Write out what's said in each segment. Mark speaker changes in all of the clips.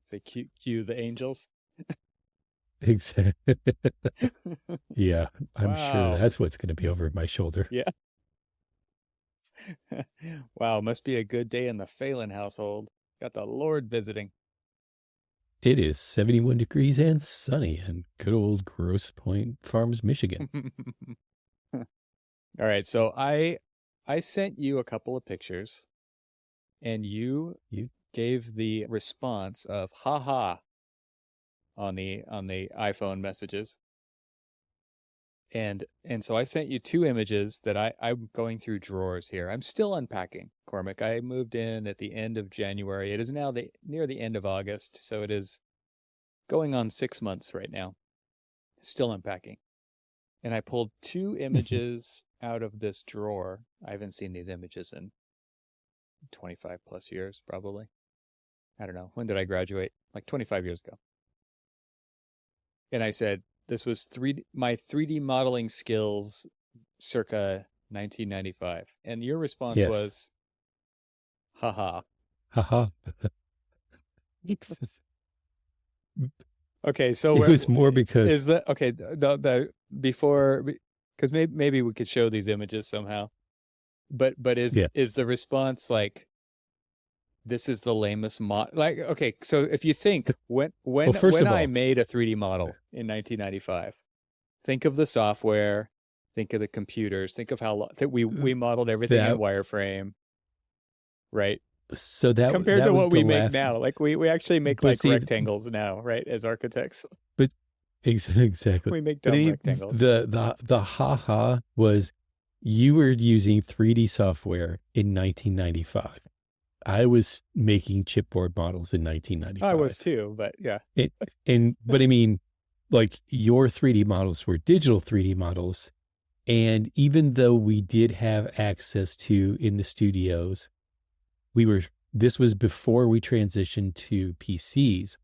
Speaker 1: Say cue the angels.
Speaker 2: Exactly. Yeah, I'm sure
Speaker 1: Wow.
Speaker 2: that's what's going to be over my shoulder.
Speaker 1: Yeah. Wow, must be a good day in the Phelan household. Got the Lord visiting.
Speaker 2: It is 71 degrees and sunny in good old Grosse Pointe Farms, Michigan.
Speaker 1: All right, so I sent you a couple of pictures and you
Speaker 2: You,
Speaker 1: gave the response of haha on the iPhone messages. And so I sent you two images that I'm going through drawers here. I'm still unpacking, Cormac. I moved in at the end of January. It is now near the end of August, so it is going on 6 months right now. Still unpacking. And I pulled two images out of this drawer. I haven't seen these images in 25 plus years, probably. I don't know. When did I graduate? Like 25 years ago. And I said, this was my 3D modeling skills circa 1995. And your response
Speaker 2: yes.
Speaker 1: was, haha.
Speaker 2: Haha.
Speaker 1: Okay, so
Speaker 2: It was more because
Speaker 1: is that okay? The before, because maybe we could show these images somehow. But
Speaker 2: yeah.
Speaker 1: is the response like, this is the lamest mod? Like, okay, so if you think
Speaker 2: Well,
Speaker 1: when
Speaker 2: first of
Speaker 1: I
Speaker 2: all,
Speaker 1: made a 3D model in 1995, think of the software, think of the computers, think of how that we modeled everything in
Speaker 2: that
Speaker 1: wireframe, right?
Speaker 2: so
Speaker 1: Compared
Speaker 2: that
Speaker 1: to
Speaker 2: was
Speaker 1: what
Speaker 2: the
Speaker 1: we make
Speaker 2: laugh.
Speaker 1: now, like we actually make
Speaker 2: But
Speaker 1: like
Speaker 2: see,
Speaker 1: rectangles now, right? As architects,
Speaker 2: but exactly.
Speaker 1: we make
Speaker 2: But
Speaker 1: dumb rectangles.
Speaker 2: the haha was you were using 3D software in 1995. I was making chipboard models in
Speaker 1: I was
Speaker 2: 1995.
Speaker 1: too, but yeah.
Speaker 2: But I mean, like your 3D models were digital 3D models. And even though we did have access to in the studios, this was before we transitioned to PCs.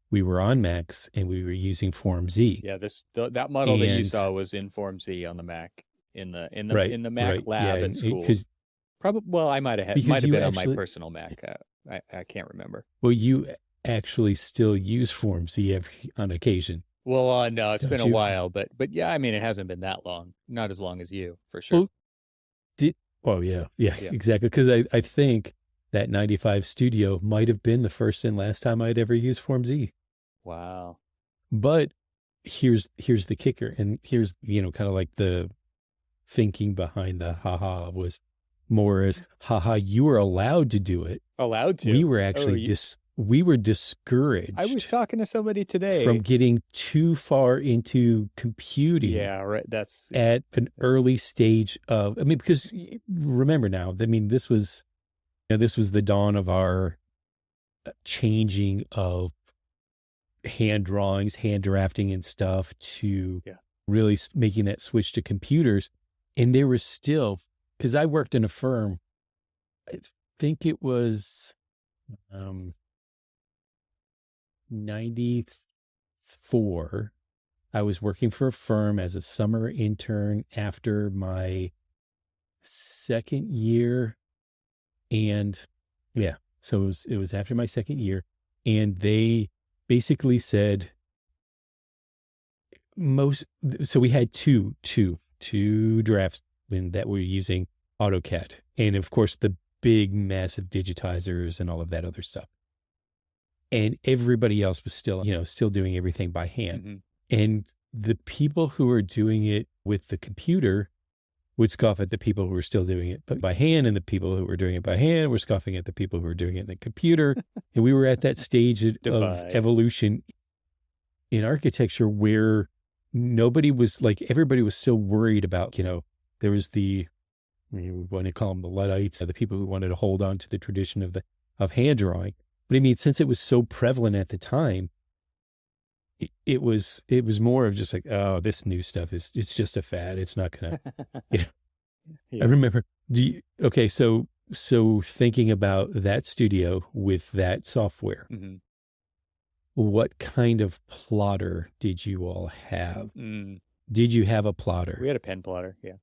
Speaker 2: We were on Macs and we were using Form Z.
Speaker 1: Yeah, that model that you
Speaker 2: And
Speaker 1: saw was in Form Z on the Mac
Speaker 2: right,
Speaker 1: in the Mac
Speaker 2: right. Yeah.
Speaker 1: lab at
Speaker 2: And
Speaker 1: school. Probably, well, might
Speaker 2: because
Speaker 1: have
Speaker 2: you
Speaker 1: been on my
Speaker 2: actually,
Speaker 1: personal Mac. I can't remember.
Speaker 2: well, you actually still use Form Z on occasion,
Speaker 1: Well, no, it's been
Speaker 2: don't
Speaker 1: a
Speaker 2: you?
Speaker 1: while, but yeah, I mean, it hasn't been that long. Not as long as you, for sure.
Speaker 2: Well, did, oh, yeah. Yeah,
Speaker 1: Yeah.
Speaker 2: exactly. Because I think that 95 Studio might have been the first and last time I'd ever used Form Z.
Speaker 1: Wow.
Speaker 2: But here's the kicker. And here's, kind of like the thinking behind the haha was more as haha, you were allowed to do it.
Speaker 1: Allowed to.
Speaker 2: We were
Speaker 1: Oh,
Speaker 2: actually we were discouraged.
Speaker 1: I was talking to somebody today
Speaker 2: from getting too far into computing.
Speaker 1: Yeah, right. That's
Speaker 2: at an early stage of, I mean, because remember now, I mean, this was the dawn of our changing of hand drawings, hand drafting and stuff to really making that switch to computers. And there was still, because I worked in a firm, I think it was 94. I was working for a firm as a summer intern after my second year. And yeah, so it was after my second year. And they basically said so we had two drafts that were using AutoCAD. And of course the big massive digitizers and all of that other stuff. And everybody else was still doing everything by hand.
Speaker 1: Mm-hmm.
Speaker 2: And the people who were doing it with the computer would scoff at the people who were still doing it by hand, and the people who were doing it by hand were scoffing at the people who were doing it in the computer. And we were at that stage of evolution in architecture where everybody was so worried about, there was we want to call them the Luddites, the people who wanted to hold on to the tradition of hand drawing. But I mean, since it was so prevalent at the time, it was more of just like, oh, this new stuff it's just a fad. It's not gonna, Yeah. I remember. So thinking about that studio with that software, what kind of plotter did you all have? Did you have a plotter?
Speaker 1: We had a pen plotter. Yeah.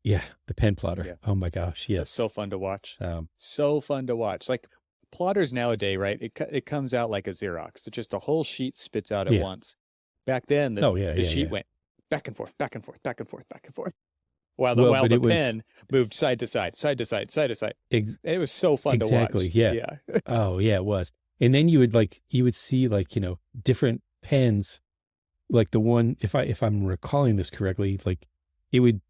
Speaker 2: Yeah, the pen plotter. Yeah. Oh my gosh, yes.
Speaker 1: It's so fun to watch. So fun to watch. Like plotters nowadays, right? It comes out like a Xerox. It's just a whole sheet spits out at
Speaker 2: Yeah.
Speaker 1: once. Back then,
Speaker 2: Oh, yeah,
Speaker 1: the
Speaker 2: yeah,
Speaker 1: sheet
Speaker 2: yeah.
Speaker 1: went back and forth, back and forth, back and forth, back and forth. While
Speaker 2: Well,
Speaker 1: while
Speaker 2: but
Speaker 1: the
Speaker 2: it was
Speaker 1: pen moved side to side, side to side, side to side. It was so fun to
Speaker 2: exactly,
Speaker 1: watch.
Speaker 2: yeah.
Speaker 1: Yeah.
Speaker 2: Oh, yeah, it was. And then you would see like, different pens, like the one, if I'm recalling this correctly, like it would,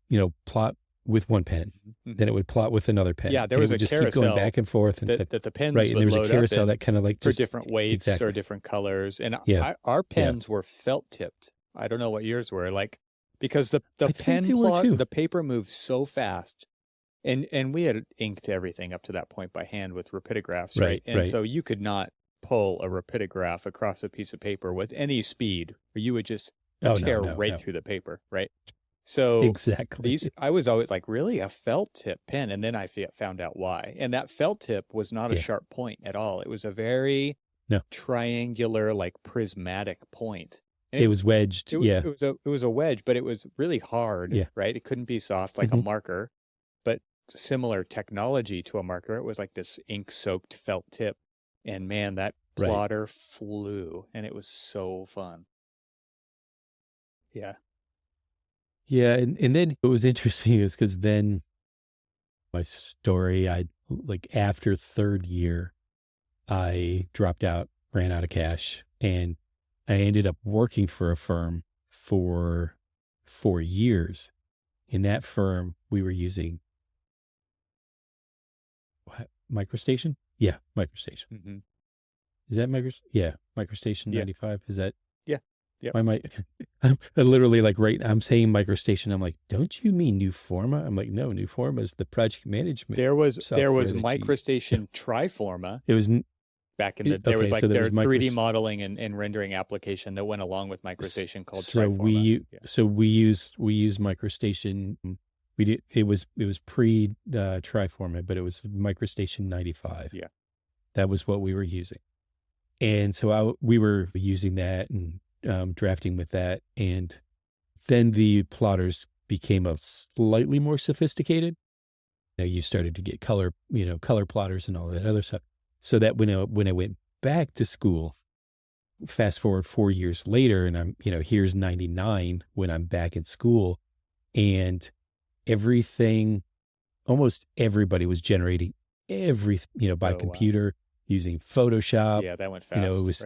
Speaker 2: plot with one pen, then it would plot with another pen.
Speaker 1: Yeah, there was
Speaker 2: it would
Speaker 1: a
Speaker 2: just keep going
Speaker 1: carousel
Speaker 2: back and forth and
Speaker 1: that the pens
Speaker 2: right, and
Speaker 1: would
Speaker 2: there was a
Speaker 1: load
Speaker 2: carousel
Speaker 1: up
Speaker 2: that kind of like
Speaker 1: for
Speaker 2: just
Speaker 1: different weights or
Speaker 2: exactly.
Speaker 1: different colors. And
Speaker 2: Yeah.
Speaker 1: our pens were felt tipped. I don't know what yours were, like, because the
Speaker 2: I think
Speaker 1: pen
Speaker 2: they were
Speaker 1: plot,
Speaker 2: too.
Speaker 1: the paper moved so fast. And we had inked everything up to that point by hand with rapidographs, right? And
Speaker 2: Right.
Speaker 1: so you could not pull a rapidograph across a piece of paper with any speed, or you would just tear right through the paper, right? So
Speaker 2: exactly.
Speaker 1: I was always like, really, a felt tip pen? And then I found out why. And that felt tip was not a sharp point at all. It was a very triangular, like prismatic point. And
Speaker 2: it was wedged.
Speaker 1: It was a wedge, but it was really hard, right? It couldn't be soft like a marker, but similar technology to a marker. It was like this ink-soaked felt tip. And man, that plotter flew, and it was so fun. Yeah.
Speaker 2: Yeah, and then what was interesting is because then my story, after third year, I dropped out, ran out of cash, and I ended up working for a firm for 4 years. In that firm, we were using MicroStation? Yeah, MicroStation.
Speaker 1: Mm-hmm.
Speaker 2: Is that MicroStation 95? Is that?
Speaker 1: Yeah. Yep.
Speaker 2: I'm literally like I'm saying MicroStation. I'm like, don't you mean Newforma? I'm like, no, Newforma is the project management.
Speaker 1: There was MicroStation Triforma.
Speaker 2: It was
Speaker 1: back in the there was like their 3D modeling and rendering application that went along with MicroStation called Triforma.
Speaker 2: So we used MicroStation. It was pre Triforma, but it was MicroStation 95.
Speaker 1: Yeah,
Speaker 2: that was what we were using, and so we were using that and drafting with that, and then the plotters became a slightly more sophisticated. You started to get color plotters and all that other stuff. So that when I went back to school, fast forward 4 years later, and I'm here's 99 when I'm back in school, and everything, almost everybody was generating by computer using Photoshop.
Speaker 1: Yeah, that went fast.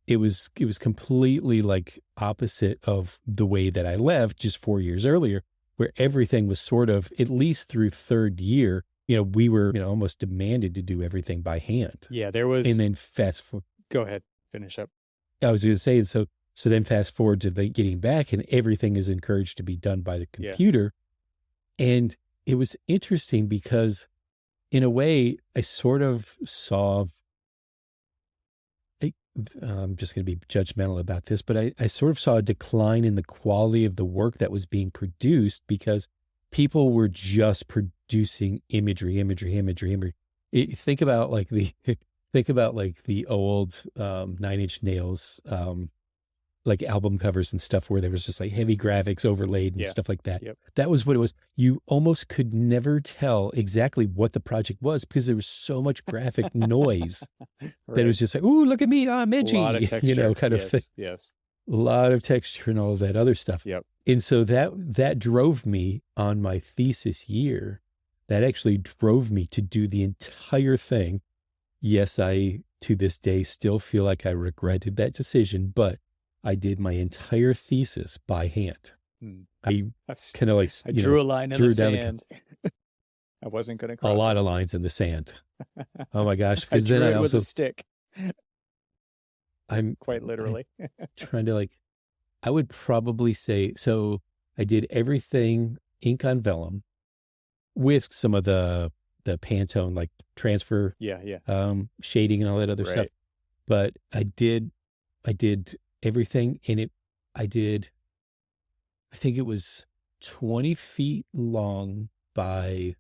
Speaker 2: It was completely like opposite of the way that I left just 4 years earlier, where everything was sort of, at least through third year, we were almost demanded to do everything by hand.
Speaker 1: Yeah, there was.
Speaker 2: And then fast forward.
Speaker 1: Go ahead, finish up.
Speaker 2: I was going to say, so then fast forward to getting back, and everything is encouraged to be done by the computer. Yeah. And it was interesting because in a way I sort of saw, I'm just going to be judgmental about this, but I sort of saw a decline in the quality of the work that was being produced because people were just producing imagery. Think about like the old 9 Inch Nails like album covers and stuff where there was just like heavy graphics overlaid and stuff like that.
Speaker 1: Yep.
Speaker 2: That was what it was. You almost could never tell exactly what the project was because there was so much graphic noise that it was just like, ooh, look at me, I'm edgy.
Speaker 1: A lot of texture.
Speaker 2: Kind of thing.
Speaker 1: Yes.
Speaker 2: A lot of texture and all that other stuff.
Speaker 1: Yep.
Speaker 2: And so that drove me on my thesis year. That actually drove me to do the entire thing. Yes, I, to this day, still feel like I regretted that decision, but I did my entire thesis by hand. I kind of like,
Speaker 1: I drew a line in the sand. I wasn't going to cross
Speaker 2: a lot of lines in the sand. Oh my gosh. Because
Speaker 1: then
Speaker 2: I also
Speaker 1: with a stick.
Speaker 2: I'm
Speaker 1: quite literally
Speaker 2: trying to I would probably say, so I did everything ink on vellum with some of the Pantone, like transfer, shading and all that other stuff. But I did everything in it. I think it was 20 feet long by,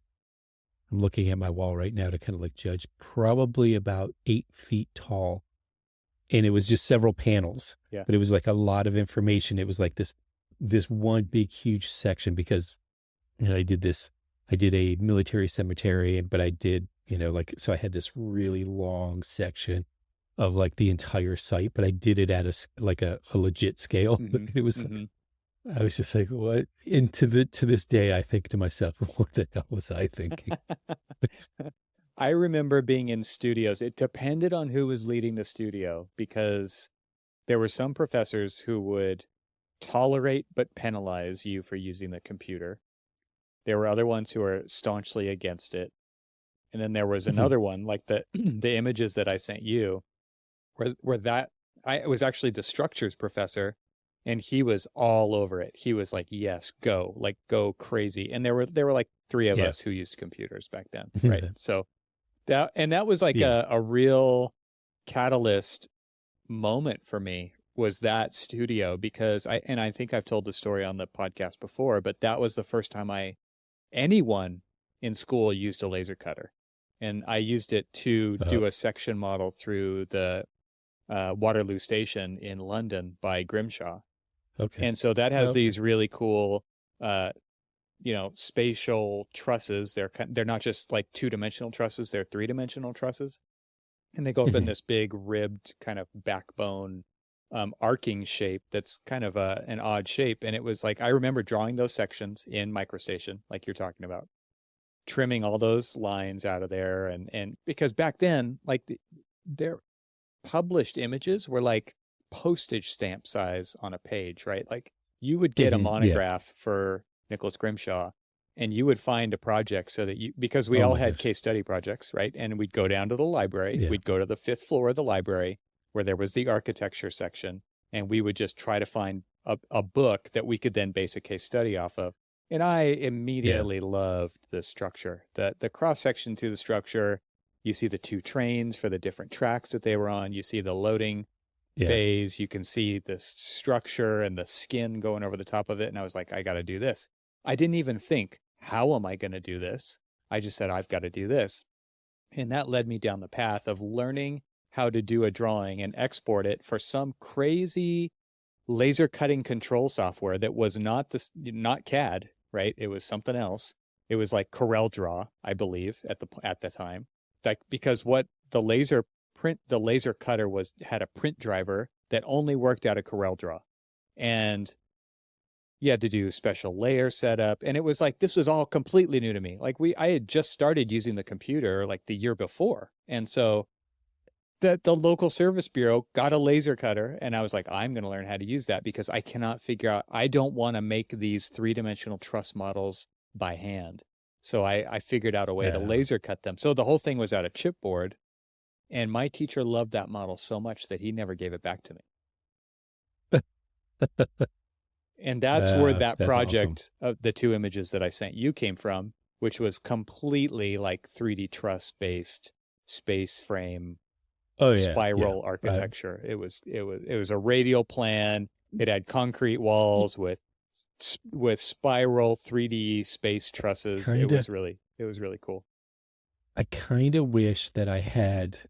Speaker 2: I'm looking at my wall right now to kind of like judge, probably about 8 feet tall. And it was just several panels, but it was like a lot of information. It was like this one big, huge section because I did a military cemetery, but I did, like, so I had this really long section of like the entire site, but I did it at a legit scale. It was, I was just like, what? And to this day, I think to myself, what the hell was I thinking?
Speaker 1: I remember being in studios. It depended on who was leading the studio, because there were some professors who would tolerate but penalize you for using the computer. There were other ones who were staunchly against it. And then there was another one, like the images that I sent you, where I was actually the structures professor, and he was all over it. He was like, yes, go, like, go crazy. And there were like 3 of us who used computers back then, right? So that was like a real catalyst moment for me, was that studio, because I think I've told the story on the podcast before, but that was the first time anyone in school used a laser cutter. And I used it to do a section model through the Waterloo Station in London by Grimshaw.
Speaker 2: Okay.
Speaker 1: And so that has these really cool, spatial trusses. They're not just like 2-dimensional trusses, they're 3-dimensional trusses. And they go up in this big ribbed kind of backbone arcing shape that's kind of an odd shape. And it was like, I remember drawing those sections in MicroStation, like you're talking about, trimming all those lines out of there. And because back then, like their published images were like postage stamp size on a page, right? Like you would get a monograph for Nicholas Grimshaw, and you would find a project so that because we all had case study projects, right? And we'd go down to the library. We'd go to the 5th floor of the library where there was the architecture section, and we would just try to find a book that we could then base a case study off of. And I immediately loved the structure, the cross section to the structure. You see the 2 trains for the different tracks that they were on. You see the loading phase. You can see the structure and the skin going over the top of it. And I was like, I got to do this. I didn't even think, how am I going to do this? I just said, I've got to do this. And that led me down the path of learning how to do a drawing and export it for some crazy laser cutting control software that was not CAD, right? It was something else. It was like CorelDRAW, I believe, at the time. Like, because what the laser cutter had a print driver that only worked out of CorelDRAW, and you had to do special layer setup. And it was like, this was all completely new to me. Like I had just started using the computer like the year before. And so the local service bureau got a laser cutter, and I was like, I'm going to learn how to use that, because I cannot figure out, I don't want to make these 3-dimensional truss models by hand. So I figured out a way to laser cut them. So the whole thing was out of chipboard, and my teacher loved that model so much that he never gave it back to me. And that's where that project of the 2 images that I sent you came from, which was completely like 3D truss based space frame spiral architecture. It was a radial plan. It had concrete walls with spiral 3D space trusses. It was really cool.
Speaker 2: I kind of wish that I had.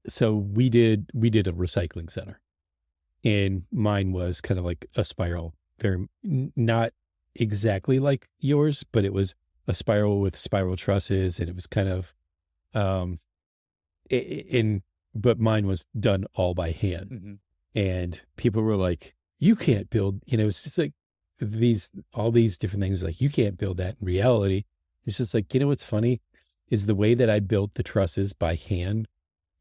Speaker 2: So we did a recycling center, and mine was kind of like a spiral, very not exactly like yours, but it was a spiral with spiral trusses, and it was kind of but mine was done all by hand. And people were like, you can't build, it's just like all these different things, like you can't build that in reality. It's just like, what's funny is the way that I built the trusses by hand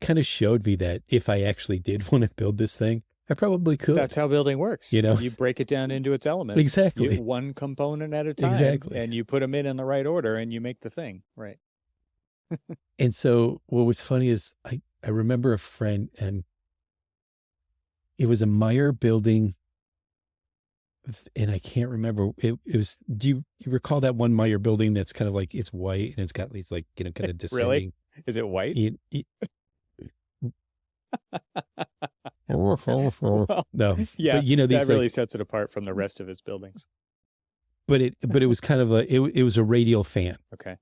Speaker 2: kind of showed me that if I actually did want to build this thing, I probably could.
Speaker 1: That's how building works. You break it down into its elements.
Speaker 2: Exactly.
Speaker 1: One component at a time.
Speaker 2: Exactly.
Speaker 1: And you put them in the right order, and you make the thing. Right.
Speaker 2: And so what was funny is I remember a friend, and it was a Meyer building, and I can't remember. It was, do you recall that one Meyer building that's kind of like, it's white and it's got these like, kind of descending.
Speaker 1: Really? Is it white?
Speaker 2: Well, no.
Speaker 1: Yeah,
Speaker 2: but, these,
Speaker 1: that really sets it apart from the rest of his buildings.
Speaker 2: But it was kind of it was a radial fan.
Speaker 1: Okay.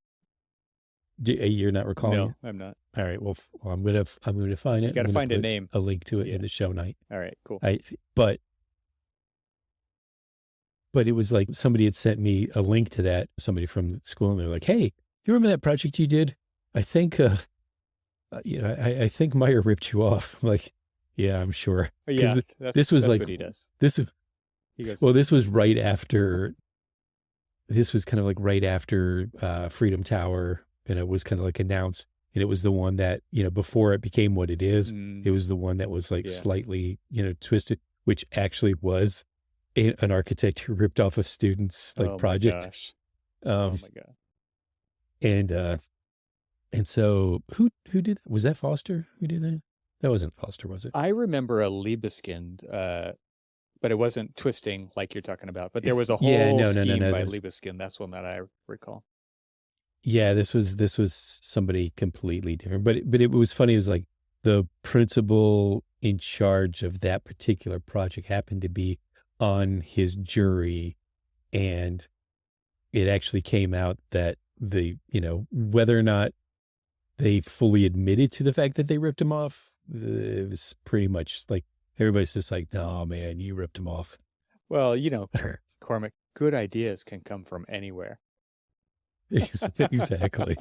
Speaker 2: You're not recalling?
Speaker 1: No, I'm not.
Speaker 2: All right. Well, I'm gonna find it.
Speaker 1: You got to find a name.
Speaker 2: A link to it in the show night.
Speaker 1: All right. Cool.
Speaker 2: But But it was like somebody had sent me a link to that, somebody from the school, and they're like, "Hey, you remember that project you did? I think, I think Meyer ripped you off." I'm like, yeah, I'm sure.
Speaker 1: Yeah,
Speaker 2: Because
Speaker 1: that's
Speaker 2: this was like,
Speaker 1: what he does.
Speaker 2: this,
Speaker 1: He goes,
Speaker 2: well, this was right after, this was kind of like right after Freedom Tower, and it was kind of like announced. And it was the one that, before it became what it is, it was the one that was like slightly, twisted, which actually was an architect who ripped off a student's project.
Speaker 1: My gosh.
Speaker 2: Oh
Speaker 1: my God.
Speaker 2: And so who did that? Was that Foster who did that? That wasn't Foster, was it?
Speaker 1: I remember a Liebeskind, but it wasn't twisting like you're talking about. But there was a whole scheme by Liebeskind. That's one that I recall.
Speaker 2: Yeah, this was somebody completely different. But it was funny. It was like the principal in charge of that particular project happened to be on his jury, and it actually came out that whether or not they fully admitted to the fact that they ripped him off, it was pretty much like everybody's just like, "No, man, you ripped him off."
Speaker 1: Well, Cormac, good ideas can come from anywhere.
Speaker 2: Exactly.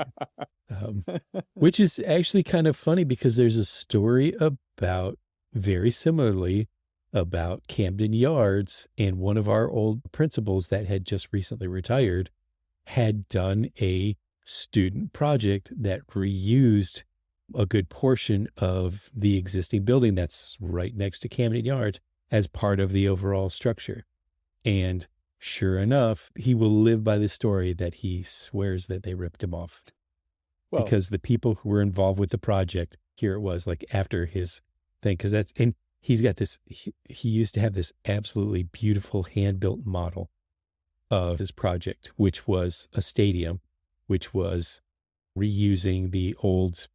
Speaker 2: Which is actually kind of funny because there's a story about, very similarly, about Camden Yards, and one of our old principals that had just recently retired had done a student project that reused a good portion of the existing building that's right next to Camden Yards as part of the overall structure. And sure enough, he will live by the story that he swears that they ripped him off. Well, because the people who were involved with the project, here it was like after his thing, and he's got this, he used to have this absolutely beautiful hand-built model of his project, which was a stadium, which was reusing the old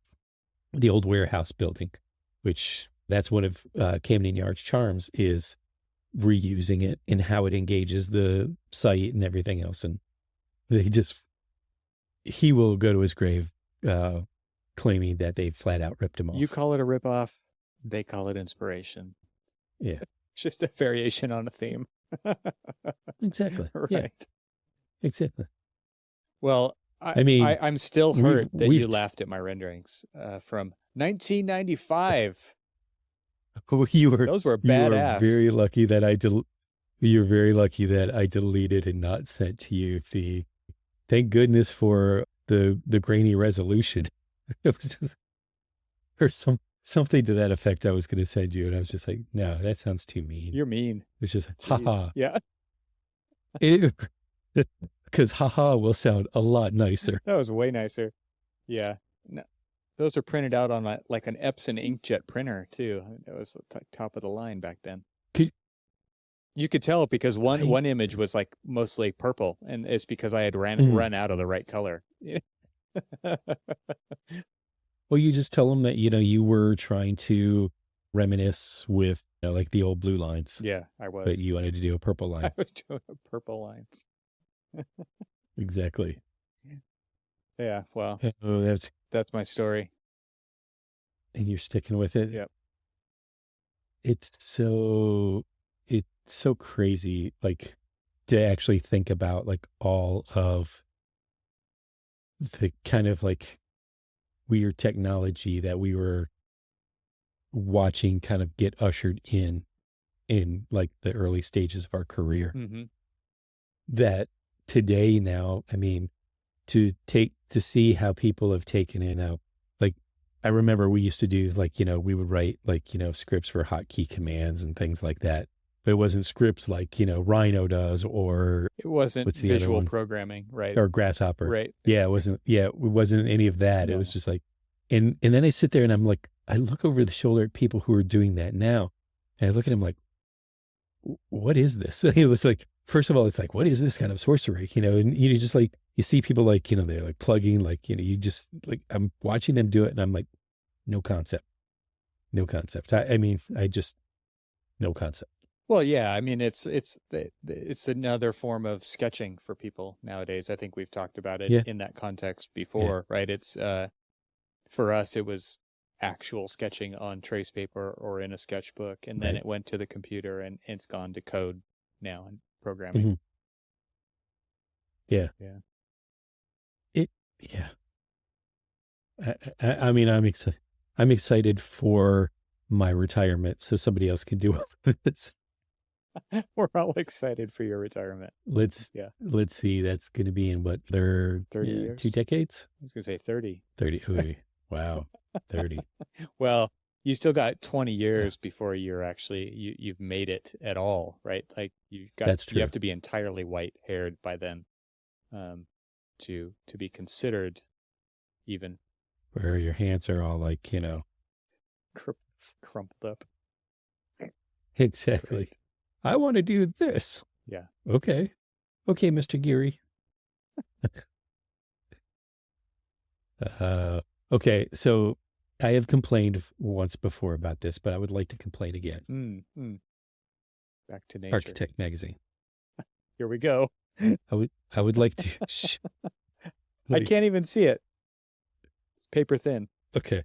Speaker 2: warehouse building, which that's one of Camden Yards' charms, is reusing it and how it engages the site and everything else. And he will go to his grave claiming that they flat out ripped him off.
Speaker 1: You call it a ripoff, they call it inspiration.
Speaker 2: Yeah.
Speaker 1: It's just a variation on a theme.
Speaker 2: Exactly.
Speaker 1: Right.
Speaker 2: Yeah. Exactly.
Speaker 1: Well, I'm still hurt that you laughed at my renderings from 1995.
Speaker 2: Well,
Speaker 1: those were badass.
Speaker 2: You were very lucky that you're very lucky that I deleted and not sent to you the. Thank goodness for the grainy resolution. It was just, or something to that effect. I was going to send you, and I was just like, no, that sounds too mean.
Speaker 1: You're mean.
Speaker 2: It's just haha.
Speaker 1: Yeah.
Speaker 2: Because haha will sound a lot nicer.
Speaker 1: That was way nicer. Yeah. No, those are printed out on like an Epson inkjet printer too. It was top of the line back then. You could tell because one image was like mostly purple, and it's because I had run out of the right color.
Speaker 2: Well, you just tell them that you were trying to reminisce with like the old blue lines.
Speaker 1: Yeah, I was.
Speaker 2: But you wanted to do a purple line.
Speaker 1: I was doing purple lines.
Speaker 2: Exactly.
Speaker 1: Yeah, well, that's my story.
Speaker 2: And you're sticking with it?
Speaker 1: Yep.
Speaker 2: It's so crazy, like, to actually think about like all of the kind of like weird technology that we were watching kind of get ushered in like the early stages of our career.
Speaker 1: Mm-hmm.
Speaker 2: That today now, I mean, to see how people have taken it now. Like, I remember we used to do like, we would write like, scripts for hotkey commands and things like that. But it wasn't scripts like, Rhino does, or
Speaker 1: it wasn't visual programming, right?
Speaker 2: Or Grasshopper.
Speaker 1: Right.
Speaker 2: Yeah, it wasn't any of that. No. It was just like, and then I sit there and I'm like, I look over the shoulder at people who are doing that now, and I look at them like, what is this? It was like, first of all, it's like, what is this kind of sorcery? And you just like, you see people like, they're like plugging, like, you just like, I'm watching them do it and I'm like, no concept. I mean, no concept.
Speaker 1: Well, yeah, I mean, it's another form of sketching for people nowadays. I think we've talked about it in that context before, right? It's, for us, it was actual sketching on trace paper or in a sketchbook, and then it went to the computer, and it's gone to code now and programming.
Speaker 2: Yeah.
Speaker 1: Yeah.
Speaker 2: Yeah. I mean, I'm excited for my retirement so somebody else can do this.
Speaker 1: We're all excited for your retirement.
Speaker 2: Let's see. That's going to be in what,
Speaker 1: 30
Speaker 2: 2
Speaker 1: years?
Speaker 2: decades?
Speaker 1: I was going to say 30.
Speaker 2: 30. Ooh, wow. 30.
Speaker 1: Well, you still got 20 years before you're actually you've made it at all, right? Like
Speaker 2: That's true.
Speaker 1: You have to be entirely white-haired by then, to be considered even.
Speaker 2: Where your hands are all like,
Speaker 1: Crumpled up.
Speaker 2: exactly.
Speaker 1: Great.
Speaker 2: I want to do this.
Speaker 1: Yeah.
Speaker 2: Okay, Mr. Geary. Okay, so I have complained once before about this, but I would like to complain again.
Speaker 1: Back to nature.
Speaker 2: Architect magazine.
Speaker 1: Here we go.
Speaker 2: I would like to.
Speaker 1: I can't even see it. It's paper thin.
Speaker 2: Okay.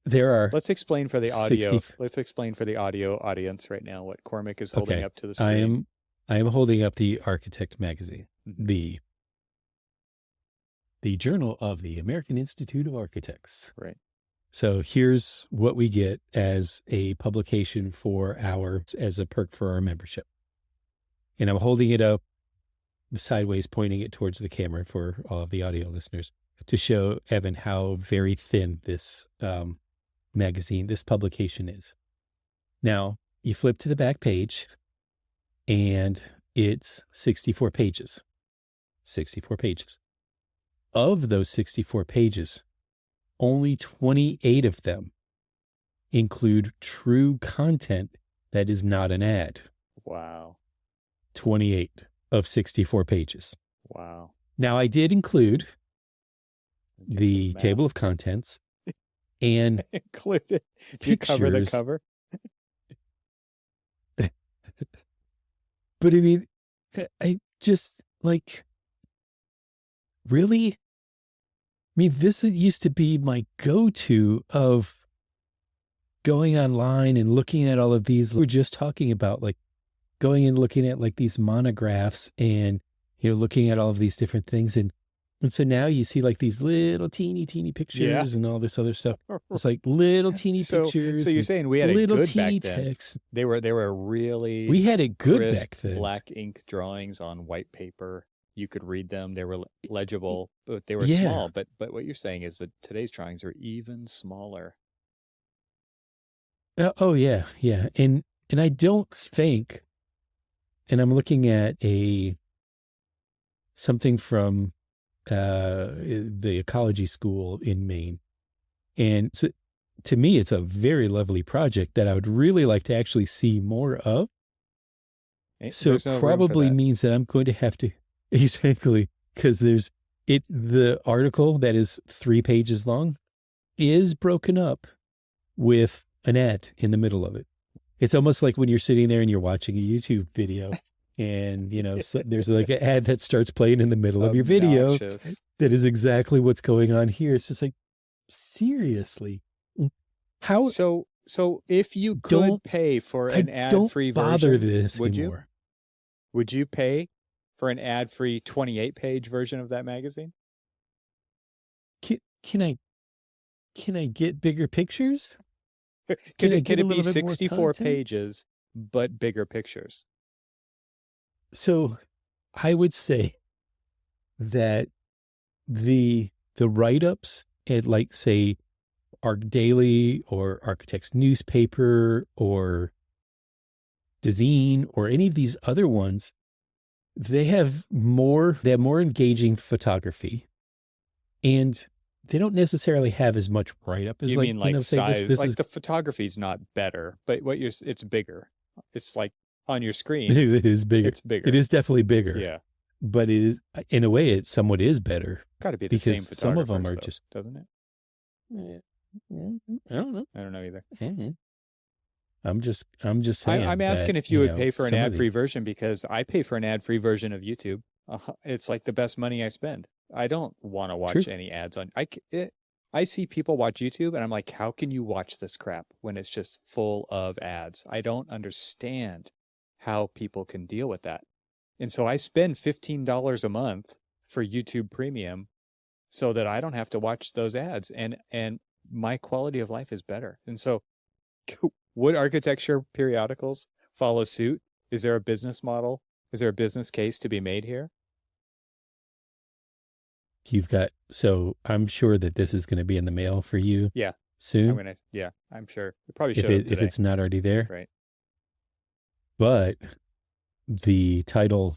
Speaker 2: There are.
Speaker 1: Let's explain for the audio. Let's explain for the audio audience right now what Cormac is holding up to the screen.
Speaker 2: I am holding up the Architect magazine,
Speaker 1: Mm-hmm.
Speaker 2: the Journal of the American Institute of Architects.
Speaker 1: Right.
Speaker 2: So here's what we get as a publication as a perk for our membership. And I'm holding it up sideways, pointing it towards the camera for all of the audio listeners to show Evan how very thin this magazine, this publication is. Now, you flip to the back page and it's 64 pages. 64 pages. Of those 64 pages, only 28 of them include true content that is not an ad.
Speaker 1: Wow.
Speaker 2: 28 of 64 pages.
Speaker 1: Wow.
Speaker 2: Now, I did include the table of contents and
Speaker 1: included. Do you cover the cover?
Speaker 2: But I mean, I just like, really? I mean, this used to be my go-to of going online and looking at all of these. We're just talking about like going and looking at like these monographs and, looking at all of these different things. And so now you see like these little teeny pictures and all this other stuff. It's like little teeny pictures.
Speaker 1: So you're saying we had
Speaker 2: little
Speaker 1: a good
Speaker 2: teeny
Speaker 1: back then.
Speaker 2: text.
Speaker 1: They were really.
Speaker 2: We had it good
Speaker 1: crisp,
Speaker 2: back then.
Speaker 1: Black ink drawings on white paper. You could read them. They were legible, but they were small. But what you're saying is that today's drawings are even smaller.
Speaker 2: Oh yeah. And I don't think, and I'm looking at something from the ecology school in Maine. And so, to me, it's a very lovely project that I would really like to actually see more of. So it probably means that I'm going to have to, exactly, because the article that is 3 pages long is broken up with an ad in the middle of it. It's almost like when you're sitting there and you're watching a YouTube video and, so there's like an ad that starts playing in the middle of your video. That is exactly what's going on here. It's just like, seriously. How?
Speaker 1: So if you could pay for an ad-free version, would you? Would you pay for an ad-free 28-page version of that magazine?
Speaker 2: Can I get bigger pictures?
Speaker 1: Could it be 64 pages but bigger pictures?
Speaker 2: So I would say that the write-ups at, like, say, Arc Daily or Architect's Newspaper or Dezeen or any of these other ones, they have more engaging photography, and they don't necessarily have as much write-up as,
Speaker 1: you mean like size.
Speaker 2: This
Speaker 1: the photography's not better, but it's bigger. It's like on your screen.
Speaker 2: It is bigger.
Speaker 1: It's bigger.
Speaker 2: It is definitely bigger.
Speaker 1: Yeah.
Speaker 2: But it is, in a way, it somewhat is better.
Speaker 1: Got to be the same
Speaker 2: because some of them are
Speaker 1: just, doesn't it?
Speaker 2: I don't know.
Speaker 1: I don't know either.
Speaker 2: I'm just saying.
Speaker 1: I'm asking if you would pay for an ad-free version, because I pay for an ad-free version of YouTube. It's like the best money I spend. I don't want to watch any ads on. I see people watch YouTube and I'm like, how can you watch this crap when it's just full of ads? I don't understand how people can deal with that. And so I spend $15 a month for YouTube Premium so that I don't have to watch those ads, and my quality of life is better. And so would architecture periodicals follow suit? Is there a business model? Is there a business case to be made here?
Speaker 2: So I'm sure that this is going to be in the mail for you.
Speaker 1: Yeah.
Speaker 2: Soon.
Speaker 1: I'm sure. It probably showed up today.
Speaker 2: If it's not already there.
Speaker 1: Right.
Speaker 2: But the title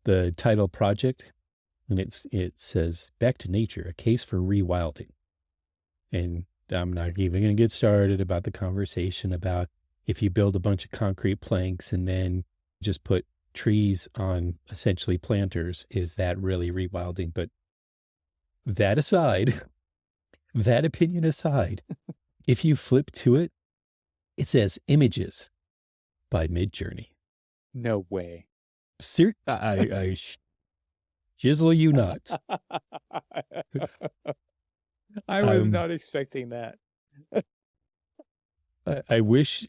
Speaker 2: project, and it says Back to Nature, a case for rewilding. And I'm not even going to get started about the conversation about if you build a bunch of concrete planks and then just put trees on essentially planters, is that really rewilding? But that aside, that opinion aside, if you flip to it, it says images by Midjourney.
Speaker 1: No way.
Speaker 2: I shizzle you nuts.
Speaker 1: I was not expecting that.
Speaker 2: I wish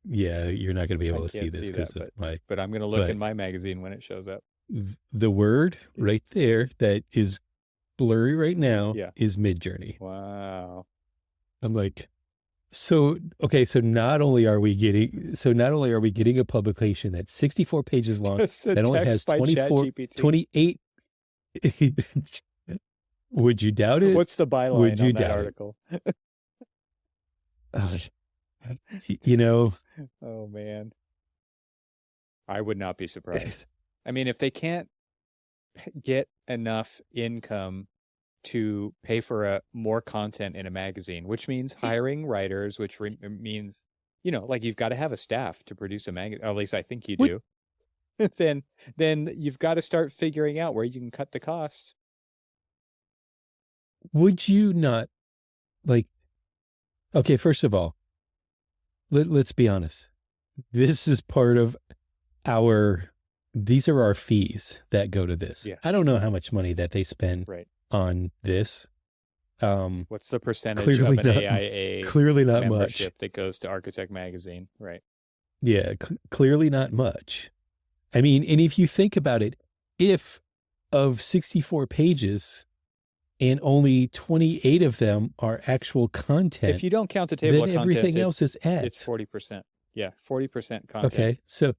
Speaker 2: yeah, you're not going to be able to see this because of my.
Speaker 1: But I'm going to look in my magazine when it shows up.
Speaker 2: The word right there that is blurry right now is Midjourney.
Speaker 1: Wow.
Speaker 2: I'm like, so not only are we getting a publication that's 64 pages long that only has 28. Would you doubt it?
Speaker 1: What's the byline on that article? Oh man, I would not be surprised. I mean, if they can't get enough income to pay for more content in a magazine, which means hiring writers, which means, like you've got to have a staff to produce a magazine. At least I think you do. Then you've got to start figuring out where you can cut the costs.
Speaker 2: Would you not okay, first of all, let's be honest. This is part of these are our fees that go to this.
Speaker 1: Yes.
Speaker 2: I don't know how much money that they spend on this.
Speaker 1: What's the percentage of an AIA
Speaker 2: clearly not
Speaker 1: membership
Speaker 2: much
Speaker 1: that goes to Architect Magazine? Right.
Speaker 2: Yeah, clearly not much. I mean, and if you think about it, if of 64 pages and only 28 of them are actual content,
Speaker 1: if you don't count the table of contents,
Speaker 2: everything else is ads.
Speaker 1: It's 40%. Yeah, 40% content.
Speaker 2: Okay, so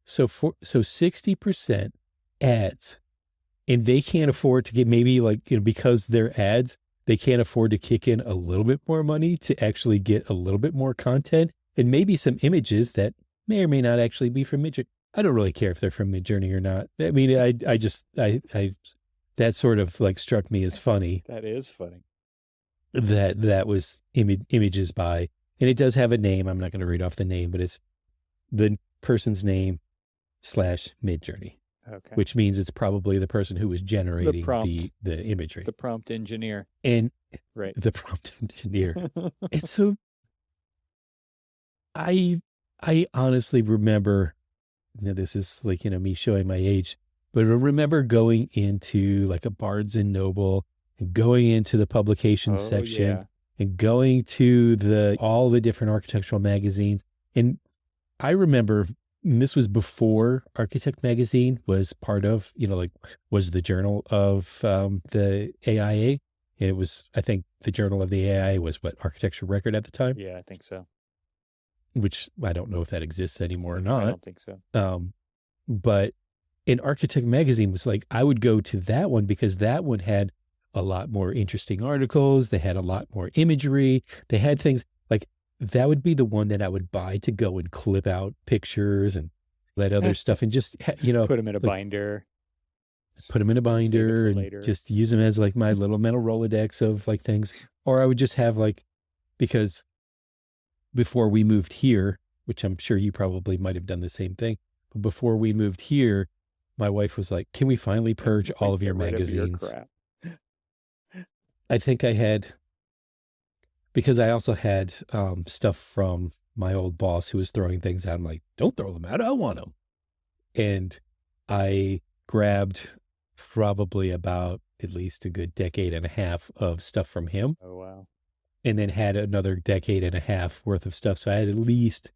Speaker 2: 60% ads, and they can't afford to get because they're ads, they can't afford to kick in a little bit more money to actually get a little bit more content and maybe some images that may or may not actually be from Midjourney. I don't really care if they're from Midjourney or not. I mean, I that sort of struck me as funny.
Speaker 1: That is funny.
Speaker 2: That was images by, and it does have a name. I'm not going to read off the name, but it's the person's name / Midjourney.
Speaker 1: Okay.
Speaker 2: Which means it's probably the person who was generating the imagery.
Speaker 1: The prompt engineer.
Speaker 2: And the prompt engineer. And so I honestly remember, this is me showing my age, but I remember going into a Barnes and Noble and going into the publication section and going to all the different architectural magazines. And I remember, and this was before Architect Magazine was part of, was the journal of the AIA. And it was, I think the journal of the AIA was Architecture Record at the time?
Speaker 1: Yeah, I think so.
Speaker 2: Which I don't know if that exists anymore or not.
Speaker 1: I don't think so.
Speaker 2: But in Architect Magazine was I would go to that one because that one had a lot more interesting articles. They had a lot more imagery. They had things that would be the one that I would buy to go and clip out pictures and let other stuff and just,
Speaker 1: put them in a binder.
Speaker 2: Put them in a binder and just use them as my little mental Rolodex of things. Or I would just have because before we moved here, which I'm sure you probably might have done the same thing, but before we moved here, my wife was like, can we finally purge all of your magazines?
Speaker 1: Of your crap.
Speaker 2: I think I had, because I also had stuff from my old boss who was throwing things out. I'm like, don't throw them out. I want them. And I grabbed probably about at least a good decade and a half of stuff from him.
Speaker 1: Oh, wow.
Speaker 2: And then had another decade and a half worth of stuff. So I had at least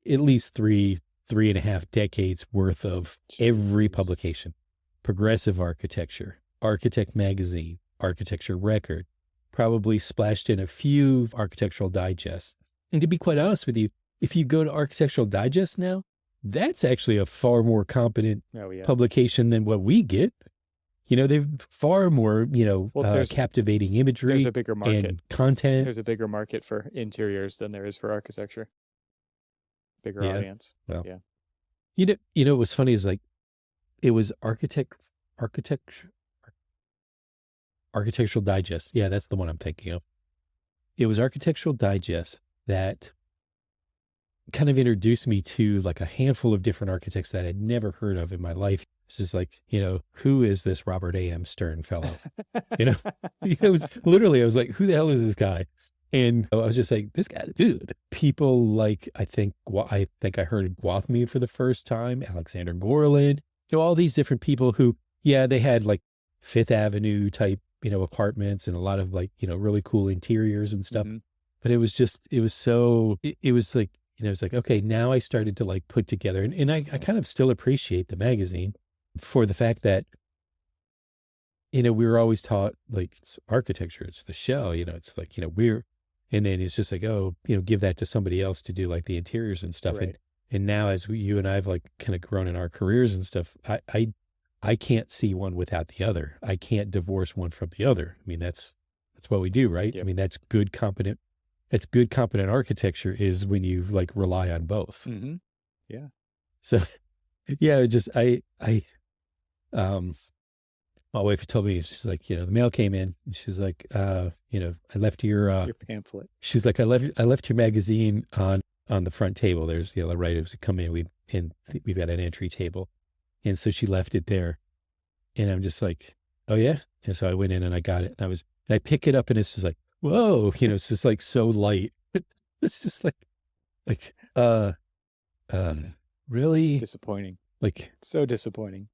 Speaker 2: 3 3.5 decades worth of every
Speaker 1: Jeez.
Speaker 2: publication. Progressive Architecture, Architect Magazine, Architecture Record, probably splashed in a few Architectural Digests. And to be quite honest with you, if you go to Architectural Digest now, that's actually a far more competent publication than what we get. You know, they've far more, captivating imagery
Speaker 1: there's a bigger market.
Speaker 2: and content.
Speaker 1: There's a bigger market for interiors than there is for architecture. Bigger audience.
Speaker 2: Well,
Speaker 1: yeah.
Speaker 2: You know, what's funny is like, it was Architectural Digest. Yeah, that's the one I'm thinking of. It was Architectural Digest that kind of introduced me to like a handful of different architects that I'd never heard of in my life. It's just like, who is this Robert A.M. Stern fellow? It was literally, I was like, who the hell is this guy? And I was just like, this guy's good. People like, I think I heard Gwathmey for the first time, Alexander Gorland, all these different people who, they had like Fifth Avenue type, apartments and a lot of like, really cool interiors and stuff. Mm-hmm. But it was like, okay, now I started to like put together, and I kind of still appreciate the magazine for the fact that, we were always taught like it's architecture, it's the shell, it's like, and then it's just like, oh, give that to somebody else to do like the interiors and stuff.
Speaker 1: Right.
Speaker 2: And now as you and I've like kind of grown in our careers and stuff, I can't see one without the other. I can't divorce one from the other. I mean, that's what we do, right? Yep. I mean, that's good competent architecture is when you like rely on both.
Speaker 1: Mm-hmm. Yeah.
Speaker 2: So my wife told me, she's like, the mail came in and she's like, I left your
Speaker 1: pamphlet.
Speaker 2: She's like, I left your magazine on the front table. There's, right, it was come in, we've got an entry table. And so she left it there. And I'm just like, oh yeah. And so I went in and I got it, and I pick it up and it's just like, whoa, it's just like so light. It's just like, really
Speaker 1: disappointing.
Speaker 2: Like
Speaker 1: so disappointing.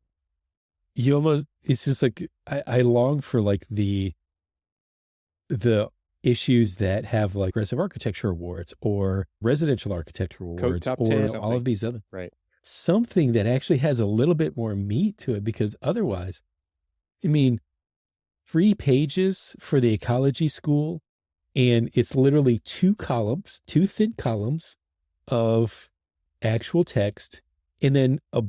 Speaker 2: It's just like, I long for like the issues that have like Progressive Architecture Awards or Residential Architecture Awards or all of these other,
Speaker 1: right?
Speaker 2: Something that actually has a little bit more meat to it, because otherwise, I mean, 3 pages for the ecology school, and it's literally 2 thin columns of actual text, and then a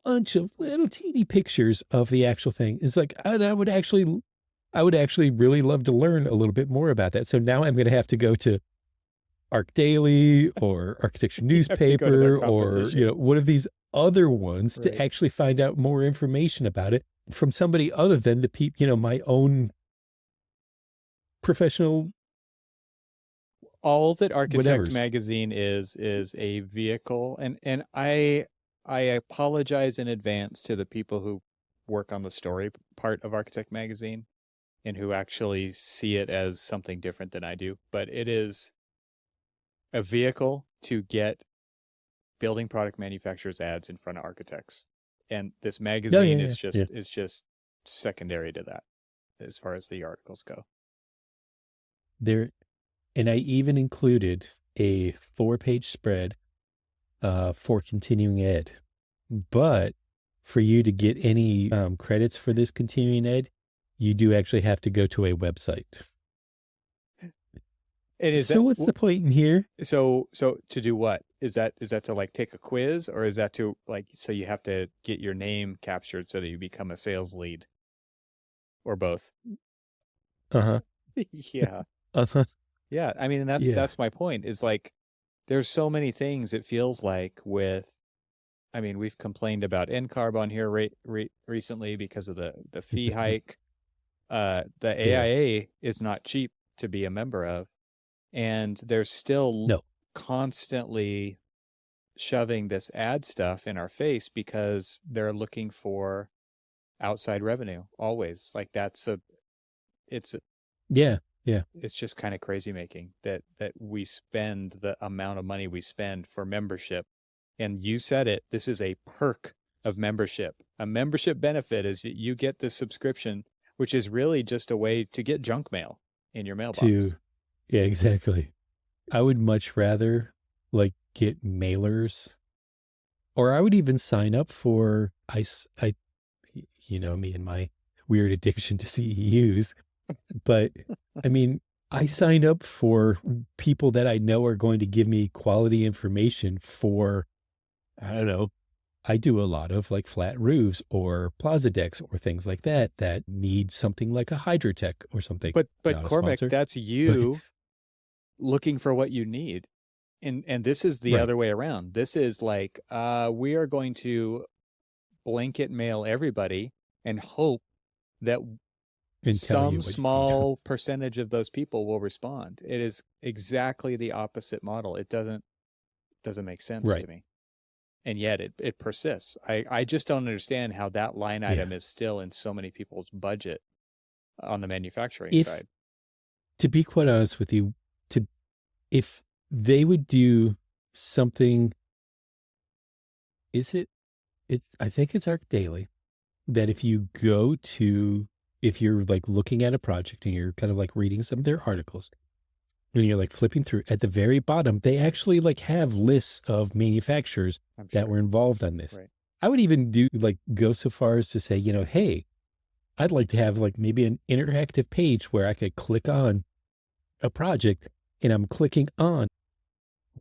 Speaker 2: bunch of little teeny pictures of the actual thing. It's like, I would actually really love to learn a little bit more about that. So now I'm going to have to go to Arc Daily or Architecture Newspaper or, one of these other ones, right, to actually find out more information about it from somebody other than the people, my own professional.
Speaker 1: All that Architect Magazine is a vehicle. And I apologize in advance to the people who work on the story part of Architect Magazine and who actually see it as something different than I do. But it is a vehicle to get building product manufacturers ads in front of architects. And this magazine is just secondary to that as far as the articles go.
Speaker 2: And I even included a 4-page spread for continuing ed. But for you to get any credits for this continuing ed, you do actually have to go to a website. What's the point in here?
Speaker 1: So to do what? Is that to like take a quiz, or is that to like, so you have to get your name captured so that you become a sales lead, or both?
Speaker 2: Uh-huh.
Speaker 1: Yeah.
Speaker 2: Uh-huh.
Speaker 1: Yeah. I mean, that's my point, is like, there's so many things it feels like with, I mean, we've complained about NCARB on here recently because of the fee hike. The AIA is not cheap to be a member of. And they're still constantly shoving this ad stuff in our face because they're looking for outside revenue always. Like it's just kind of crazy making that we spend the amount of money we spend for membership. And you said it, this is a perk of membership. A membership benefit is that you get the subscription, which is really just a way to get junk mail in your mailbox.
Speaker 2: Yeah, exactly. I would much rather like get mailers Or I would even sign up for, you know, me and my weird addiction to CEUs. But I mean, I signed up for people that I know are going to give me quality information for, I don't know, I do a lot of like flat roofs or plaza decks or things like that that need something like a Hydrotech or something.
Speaker 1: But
Speaker 2: Not a
Speaker 1: Cormac,
Speaker 2: sponsor,
Speaker 1: that's
Speaker 2: but
Speaker 1: you looking for what you need. And this is the
Speaker 2: right.
Speaker 1: other way around. This is like, we are going to blanket mail everybody and hope that
Speaker 2: And tell you
Speaker 1: some
Speaker 2: what you need.
Speaker 1: small percentage of those people will respond. It is exactly the opposite model. It doesn't make sense to
Speaker 2: Right.
Speaker 1: me. And yet it persists. I just don't understand how that line
Speaker 2: Yeah.
Speaker 1: item is still in so many people's budget on the manufacturing
Speaker 2: If,
Speaker 1: side.
Speaker 2: to be quite honest with you, to if they would do something, is it, it's, I think it's Arc Daily, that if you go to, if you're like looking at a project and you're kind of like reading some of their articles and you're like flipping through, at the very bottom, they actually like have lists of manufacturers
Speaker 1: I'm
Speaker 2: that
Speaker 1: sure.
Speaker 2: were involved on this.
Speaker 1: Right.
Speaker 2: I would even do like go so far as to say, you know, hey, I'd like to have like maybe an interactive page where I could click on a project and I'm clicking on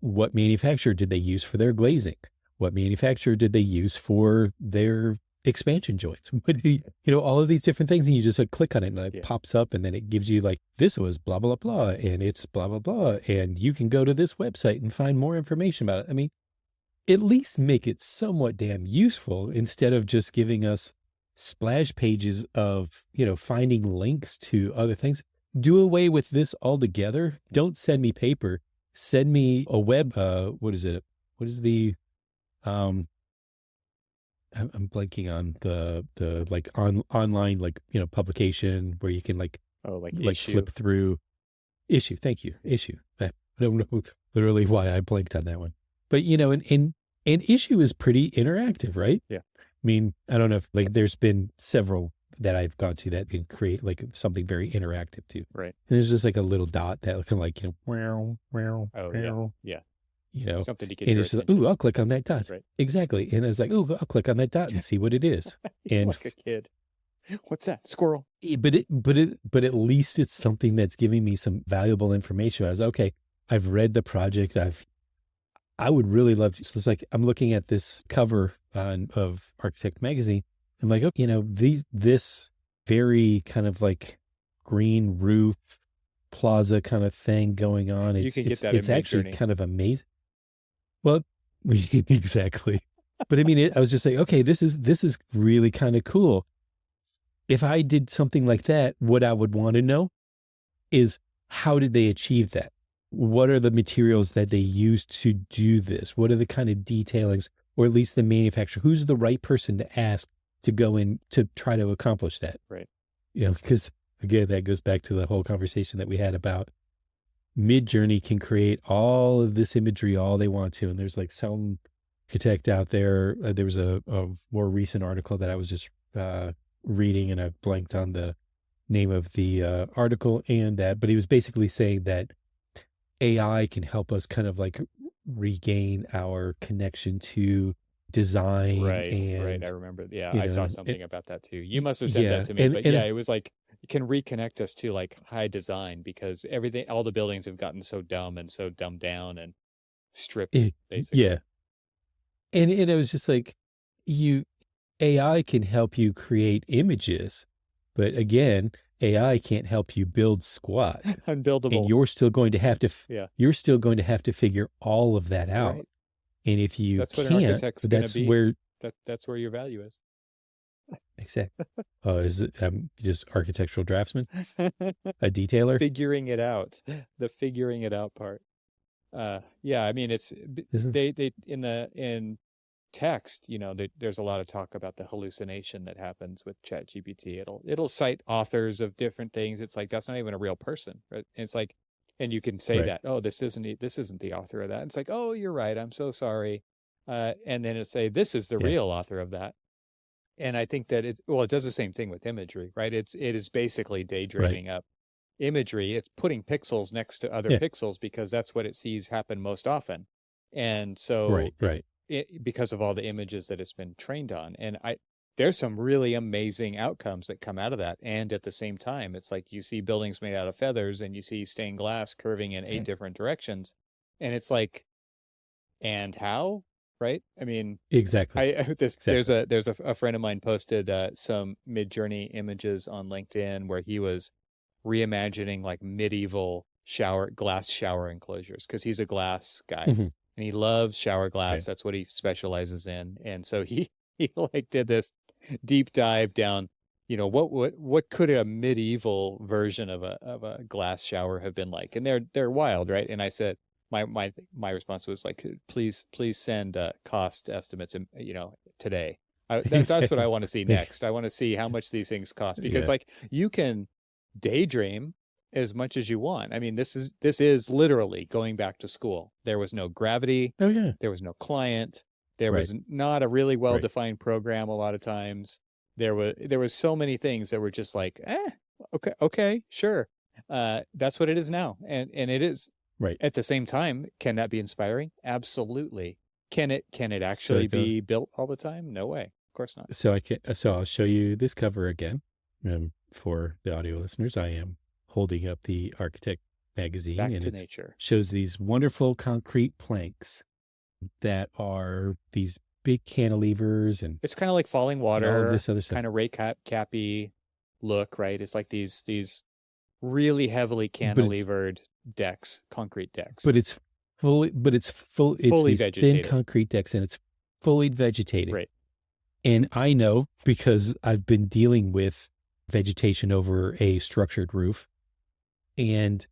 Speaker 2: what manufacturer did they use for their glazing? What manufacturer did they use for their expansion joints? What do you know, all of these different things, and you just like click on it and it
Speaker 1: Yeah.
Speaker 2: pops up, and then it gives you like, this was blah, blah, blah, and it's blah, blah, blah. And you can go to this website and find more information about it. I mean, at least make it somewhat damn useful instead of just giving us splash pages of, you know, finding links to other things. Do away with this altogether. Don't send me paper. Send me a web, what is it? What is the, I'm blanking on the like online, like, you know, publication where you can like
Speaker 1: Issue.
Speaker 2: flip through issue. Thank you. Issue. I don't know literally why I blanked on that one, but you know, and issue is pretty interactive, right?
Speaker 1: Yeah.
Speaker 2: I mean, I don't know if like there's been several that I've gone to that can create like something very interactive too.
Speaker 1: Right.
Speaker 2: And there's just like a little dot that can like, you know,
Speaker 1: Oh yeah. Yeah.
Speaker 2: you know,
Speaker 1: Something to get
Speaker 2: and
Speaker 1: your
Speaker 2: it's just like,
Speaker 1: attention.
Speaker 2: ooh, I'll click on that dot.
Speaker 1: Right.
Speaker 2: Exactly. And I was like, ooh, I'll click on that dot and see what it is. And
Speaker 1: Like a kid. What's that? Squirrel.
Speaker 2: but at least it's something that's giving me some valuable information. I was okay. I've read the project. I would really love to. So it's like I'm looking at this cover of Architect Magazine. I'm like, oh, you know, this very kind of green roof plaza kind of thing going on.
Speaker 1: You can get that
Speaker 2: it's
Speaker 1: in
Speaker 2: actually
Speaker 1: Midjourney.
Speaker 2: kind of amazing. Well, exactly. But I mean, I was just like, okay, this is really kind of cool. If I did something like that, what I would want to know is how did they achieve that? What are the materials that they used to do this? What are the kind of detailings, or at least the manufacturer? Who's the right person to ask to go in to try to accomplish that?
Speaker 1: Right.
Speaker 2: You know, because again, that goes back to the whole conversation that we had about Midjourney can create all of this imagery all they want to. And there's like some architect out there. There was a more recent article that I was just reading, and I blanked on the name of the article and that, but he was basically saying that AI can help us kind of like regain our connection to design.
Speaker 1: Right.
Speaker 2: And
Speaker 1: I remember. Yeah.
Speaker 2: you
Speaker 1: I saw
Speaker 2: know,
Speaker 1: something about that too. You must have sent
Speaker 2: yeah,
Speaker 1: that to me, but
Speaker 2: and
Speaker 1: yeah, it was like, it can reconnect us to like high design, because all the buildings have gotten so dumb and so dumbed down and stripped, basically.
Speaker 2: yeah, and it was just like, AI can help you create images, but again, AI can't help you build squat.
Speaker 1: Unbuildable.
Speaker 2: And you're still going to have to
Speaker 1: Yeah.
Speaker 2: you're still going to have to figure all of that out.
Speaker 1: Right.
Speaker 2: And if you
Speaker 1: That's what an
Speaker 2: can't,
Speaker 1: architect's going to
Speaker 2: that's
Speaker 1: be.
Speaker 2: where
Speaker 1: That's where your value is.
Speaker 2: exactly. Is it just architectural draftsman, a detailer?
Speaker 1: Figuring it out, the figuring it out part. Yeah, I mean, it's they in text, you know, there's a lot of talk about the hallucination that happens with ChatGPT. It'll cite authors of different things. It's like, that's not even a real person, right? And it's like, and you can say
Speaker 2: Right.
Speaker 1: that, oh, this isn't the author of that. And it's like, oh, you're right, I'm so sorry. And then it'll say, this is the real author of that. And I think that it does the same thing with imagery, right? It is basically daydreaming up imagery. It's putting pixels next to other pixels because that's what it sees happen most often. And so
Speaker 2: right.
Speaker 1: because of all the images that it's been trained on. And there's some really amazing outcomes that come out of that. And at the same time, it's like you see buildings made out of feathers and you see stained glass curving in 8 different directions. And it's like, and how? Right? I mean,
Speaker 2: Exactly.
Speaker 1: There's a friend of mine posted some Mid-Journey images on LinkedIn where he was reimagining like medieval glass shower enclosures, because he's a glass guy and he loves shower glass.
Speaker 2: Right.
Speaker 1: That's what he specializes in. And so he like did this deep dive down, what could a medieval version of a glass shower have been like? And they're wild, right? And I said, my response was like, please send cost estimates, today. That's what I want to see next. I want to see how much these things cost, because like you can daydream as much as you want. I mean, this is literally going back to school. There was no gravity.
Speaker 2: Oh yeah.
Speaker 1: There was no client. There was not a really well-defined program a lot of times. There was so many things that were just like, okay, sure. That's what it is now. And it is.
Speaker 2: Right.
Speaker 1: At the same time, can that be inspiring? Absolutely. Can it actually be built all the time? No way. Of course not.
Speaker 2: So I'll show you this cover again. For the audio listeners, I am holding up the Architect magazine, and it shows these wonderful concrete planks that are these big cantilevers, and
Speaker 1: it's kind of like falling water,
Speaker 2: all this other stuff.
Speaker 1: Kind of Ray Cappy look, right? It's like these really heavily cantilevered concrete decks.
Speaker 2: But it's fully vegetated. Thin concrete decks, and it's fully vegetated.
Speaker 1: Right.
Speaker 2: And I know, because I've been dealing with vegetation over a structured roof, and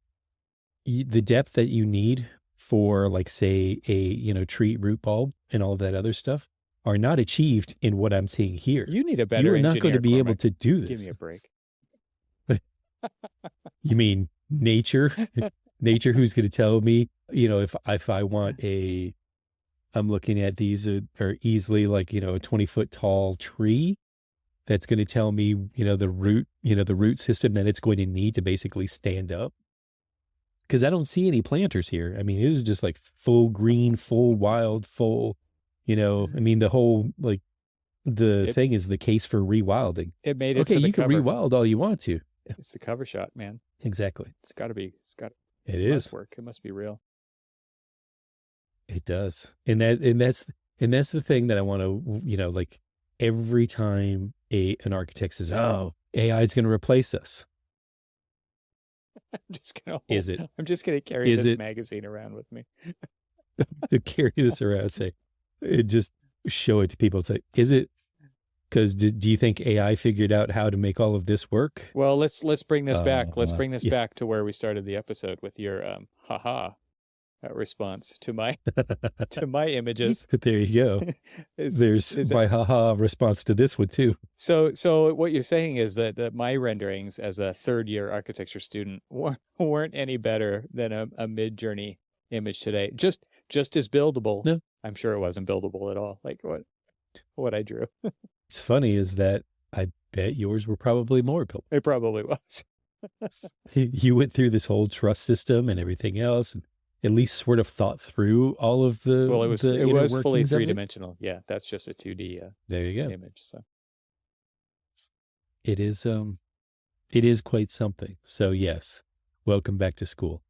Speaker 2: the depth that you need for, like, say, a tree root bulb and all of that other stuff are not achieved in what I'm seeing here.
Speaker 1: You need a better
Speaker 2: You're
Speaker 1: engineer,
Speaker 2: not going to be
Speaker 1: Cormac.
Speaker 2: able to do this.
Speaker 1: Give me a break.
Speaker 2: You mean nature? Nature, who's going to tell me, if I want I'm looking at these are easily like, a 20-foot tall tree that's going to tell me, the root system that it's going to need to basically stand up. Because I don't see any planters here. I mean, it is just like full green, full wild, full, I mean, the whole, like, thing is the case for rewilding.
Speaker 1: It made it
Speaker 2: okay,
Speaker 1: to the
Speaker 2: you
Speaker 1: cover.
Speaker 2: can rewild all you want to.
Speaker 1: It's the cover shot, man.
Speaker 2: Exactly.
Speaker 1: It
Speaker 2: is
Speaker 1: work. It must be real.
Speaker 2: It does. And that's the thing that I want to, like, every time an architect says, "Oh, AI is going to replace us."
Speaker 1: I'm just going to carry this magazine around with me.
Speaker 2: To carry this around, just show it to people and say, "Is it?" Because do you think AI figured out how to make all of this work?
Speaker 1: Well, let's bring this back. Let's bring this back to where we started the episode with your response to my images.
Speaker 2: There you go. There's my haha response to this one too.
Speaker 1: So what you're saying is that my renderings as a third-year architecture student weren't any better than a Mid-Journey image today. Just as buildable.
Speaker 2: No,
Speaker 1: I'm sure it wasn't buildable at all. Like what I drew.
Speaker 2: What's funny is that I bet yours were probably more built.
Speaker 1: It probably was.
Speaker 2: You went through this whole truss system and everything else, and at least sort of thought through all of the.
Speaker 1: Well, it was fully 3-dimensional. Yeah, that's just a 2D.
Speaker 2: There you go.
Speaker 1: Image. So
Speaker 2: it is quite something. So yes, welcome back to school.